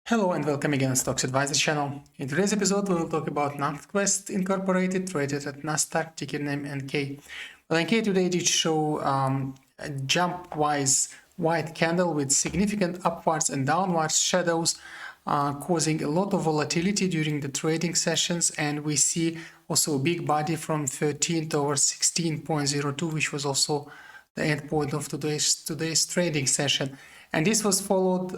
Hello and welcome again on Stocks Advisor channel. In today's episode, we will talk about NantKwest Incorporated, traded at Nasdaq, ticker name NK. Well, NK today did show a jump-wise white candle with significant upwards and downwards shadows, causing a lot of volatility during the trading sessions, and we see also a big body from 13 towards 16.02, which was also the end point of today's trading session. And this was followed,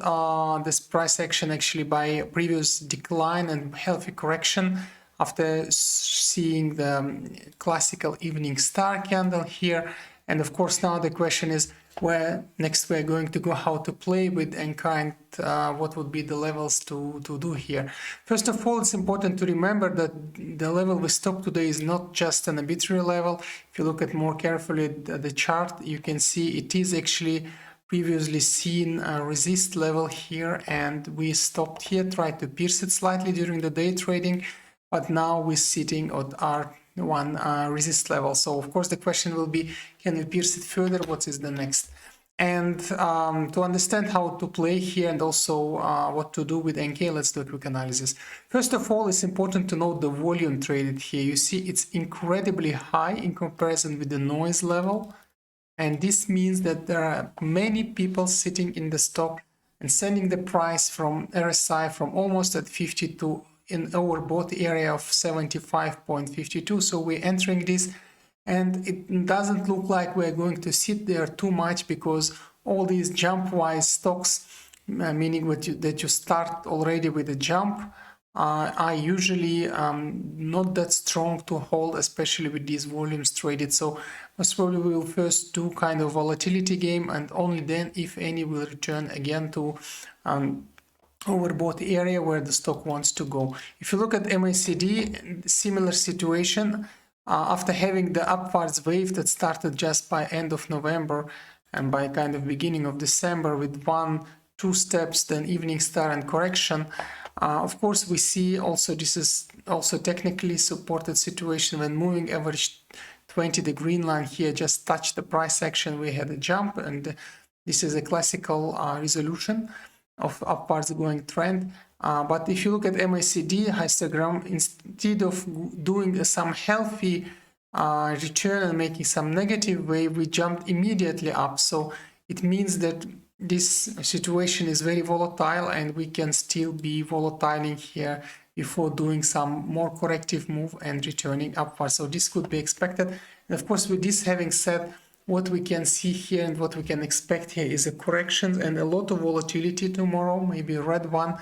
this price action actually, by a previous decline and healthy correction after seeing the classical evening star candle here. And of course, now the question is where next we're going to go, how to play with NK, and what would be the levels to do here. First of all, it's important to remember that the level we stopped today is not just an arbitrary level. If you look at more carefully the chart, you can see it is actually previously seen a resist level here, and we stopped here, tried to pierce it slightly during the day trading, but now we're sitting at R1 resist level. So of course the question will be, can we pierce it further? What is the next? And to understand how to play here and also what to do with NK, let's do a quick analysis. First of all, it's important to note the volume traded here. You see it's incredibly high in comparison with the noise level. And this means that there are many people sitting in the stock and sending the price from RSI from almost at 50 to in overbought area of 75.52. So we're entering this, and it doesn't look like we're going to sit there too much, because all these jump-wise stocks, meaning that you start already with a jump, are usually not that strong to hold, especially with these volumes traded. So most probably we will first do kind of volatility game, and only then, if any, will return again to overbought area where the stock wants to go. If you look at MACD, similar situation. After having the upwards wave that started just by end of November and by kind of beginning of December with 1-2 steps, then evening star and correction. Of course, we see also this is also technically supported situation when moving average 20, the green line here, just touched the price action. We had a jump, and this is a classical resolution of upwards going trend. But if you look at MACD histogram, instead of doing some healthy return and making some negative wave, we jumped immediately up. So it means that this situation is very volatile, and we can still be volatile in here before doing some more corrective move and returning upwards. So this could be expected. And of course, with this having said, what we can see here and what we can expect here is a correction and a lot of volatility tomorrow, maybe a red one.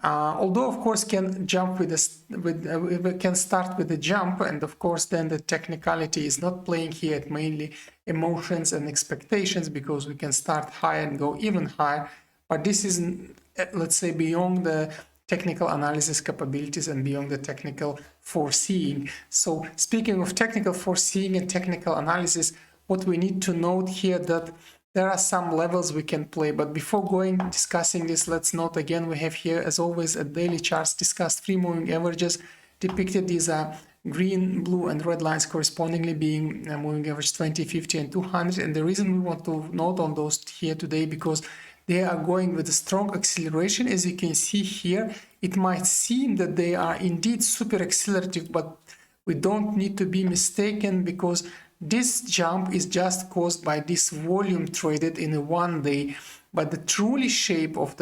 Although of course can jump we can start with a jump, and of course then the technicality is not playing here, at mainly emotions and expectations, because we can start high and go even higher. But this is, let's say, beyond the technical analysis capabilities and beyond the technical foreseeing. So speaking of technical foreseeing and technical analysis, what we need to note here that there are some levels we can play. But before discussing this, let's note again, we have here, as always, at daily charts discussed 3 moving averages depicted. These are green, blue, and red lines correspondingly being moving average 20, 50, and 200. And the reason we want to note on those here today, because they are going with a strong acceleration. As you can see here, it might seem that they are indeed super accelerative, but we don't need to be mistaken, because this jump is just caused by this volume traded in a 1 day. But the truly shape of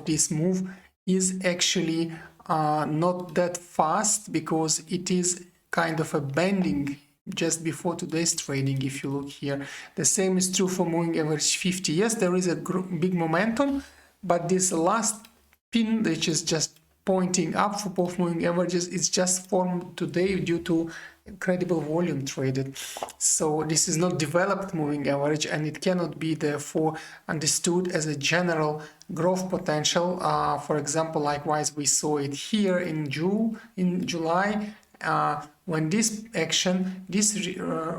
this move is actually not that fast, because it is kind of a bending just before today's trading. If you look here, the same is true for moving average 50. Yes, there is a big momentum, but this last pin, which is just pointing up for both moving averages, is just formed today due to incredible volume traded. So this is not developed moving average, and it cannot be therefore understood as a general growth potential. For example, likewise we saw it here in July, when this action, this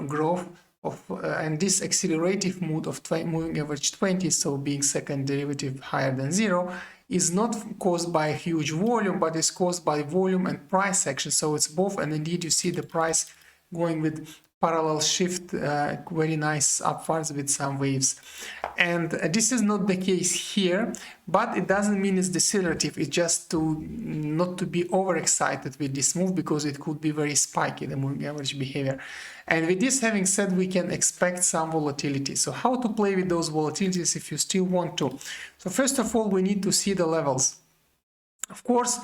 growth of and this accelerative mood of moving average 20, so being second derivative higher than 0, is not caused by a huge volume, but is caused by volume and price action. So it's both, and indeed you see the price going with parallel shift, very nice upwards with some waves. And this is not the case here, but it doesn't mean it's decelerative. It's just not to be overexcited with this move, because it could be very spiky, the moving average behavior. And with this having said, we can expect some volatility. So how to play with those volatilities if you still want to? So first of all, we need to see the levels. Of course,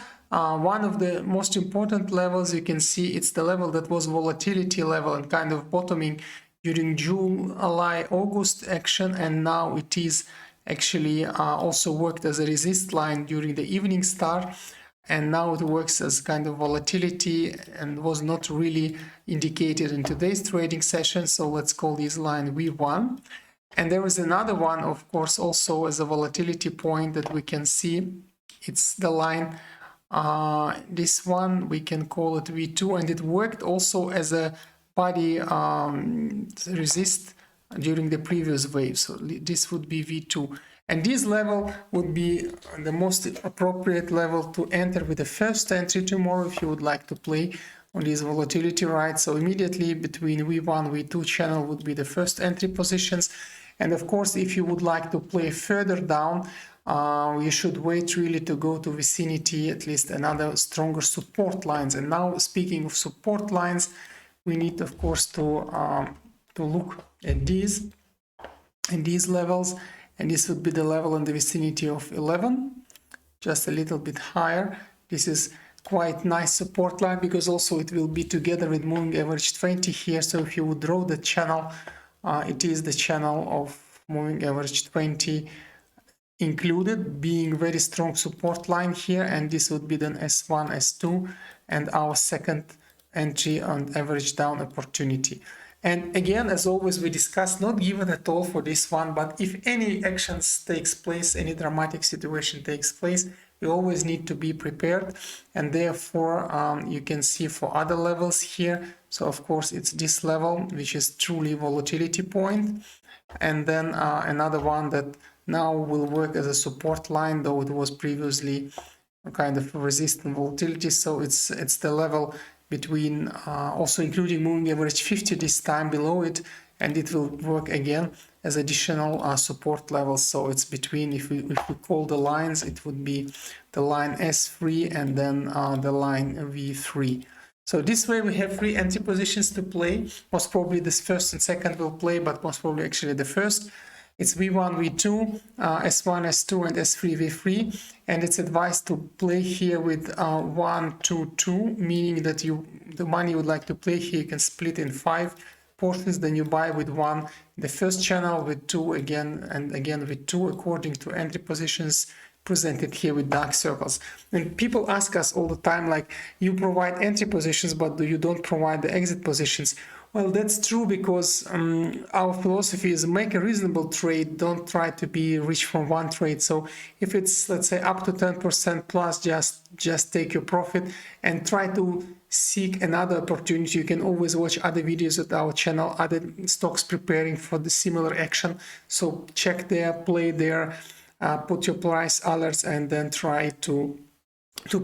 one of the most important levels you can see, it's the level that was volatility level and kind of bottoming during July, August action, and now it is actually also worked as a resist line during the evening star, and now it works as kind of volatility and was not really indicated in today's trading session. So let's call this line V1. And there is another one, of course, also as a volatility point that we can see. It's the line, this one, we can call it V2, and it worked also as a body resist during the previous wave. So this would be V2. And this level would be the most appropriate level to enter with the first entry tomorrow if you would like to play on this volatility, right? So immediately between V1, V2 channel would be the first entry positions. And of course, if you would like to play further down, you should wait really to go to vicinity, at least another stronger support lines. And now, speaking of support lines, we need, of course, to look at these and these levels. And this would be the level in the vicinity of 11, just a little bit higher. This is quite nice support line, because also it will be together with moving average 20 here. So if you would draw the channel, it is the channel of moving average 20 included, being very strong support line here, and this would be then S1, S2, and our second entry on average down opportunity. And again, as always, we discuss, not given at all for this one, but if any actions takes place, any dramatic situation takes place, we always need to be prepared. And therefore, you can see for other levels here. So of course, it's this level, which is truly volatility point. And then another one that now will work as a support line, though it was previously a kind of resistant volatility. So it's the level between, also including moving average 50 this time below it, and it will work again as additional support levels. So it's between, if we call the lines, it would be the line S3 and then the line V3. So this way we have 3 entry positions to play. Most probably this first and second will play, but most probably actually the first. It's V1, V2, S1, S2, and S3, V3. And it's advised to play here with 1, 2, 2, meaning that the money you would like to play here, you can split in 5 portions. Then you buy with 1 the first channel, with 2 again, and again with 2, according to entry positions presented here with dark circles. And people ask us all the time, like, you provide entry positions, but you don't provide the exit positions. Well, that's true, because our philosophy is make a reasonable trade, don't try to be rich from one trade. So if it's, let's say, up to 10% plus, just take your profit and try to seek another opportunity. You can always watch other videos at our channel, other stocks preparing for the similar action. So check there, play there, put your price alerts, and then try to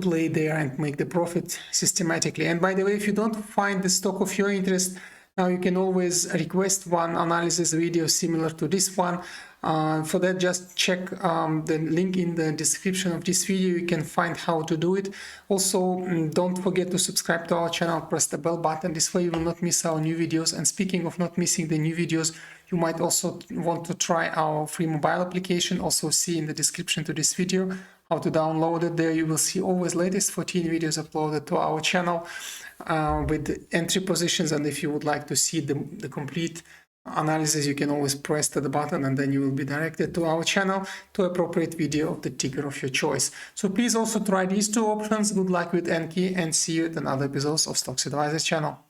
play there and make the profit systematically. And by the way, if you don't find the stock of your interest, now you can always request one analysis video similar to this one. For that, just check the link in the description of this video. You can find how to do it. Also, don't forget to subscribe to our channel, press the bell button. This way you will not miss our new videos. And speaking of not missing the new videos, you might also want to try our free mobile application. Also see in the description to this video how to download it. There you will see always latest 14 videos uploaded to our channel with the entry positions. And if you would like to see the complete analysis, you can always press the button, and then you will be directed to our channel to appropriate video of the ticker of your choice. So please also try these 2 options. Good luck with NK, and see you at another episode of Stocks Advisors channel.